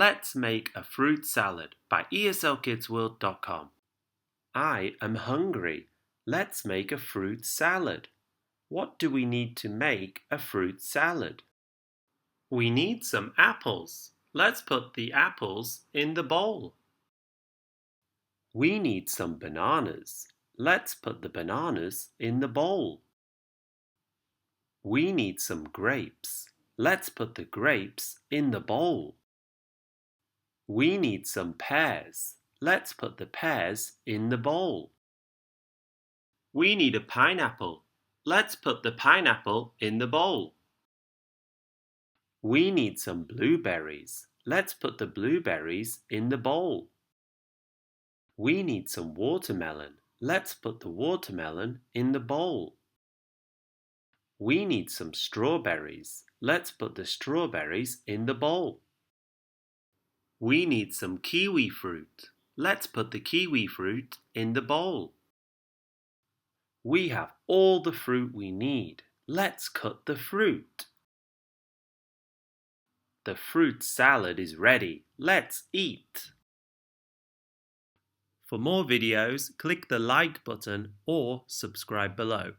Let's Make a Fruit Salad by eslkidsworld.com. I am hungry. Let's make a fruit salad. What do we need to make a fruit salad? We need some apples. Let's put the apples in the bowl. We need some bananas. Let's put the bananas in the bowl. We need some grapes. Let's put the grapes in the bowl. We need some pears. Let's put the pears in the bowl. We need a pineapple. Let's put the pineapple in the bowl. We need some blueberries. Let's put the blueberries in the bowl. We need some watermelon. Let's put the watermelon in the bowl. We need some strawberries. Let's put the strawberries in the bowl. We need some kiwi fruit. Let's put the kiwi fruit in the bowl. We have all the fruit we need. Let's cut the fruit. The fruit salad is ready. Let's eat. For more videos, click the like button or subscribe below.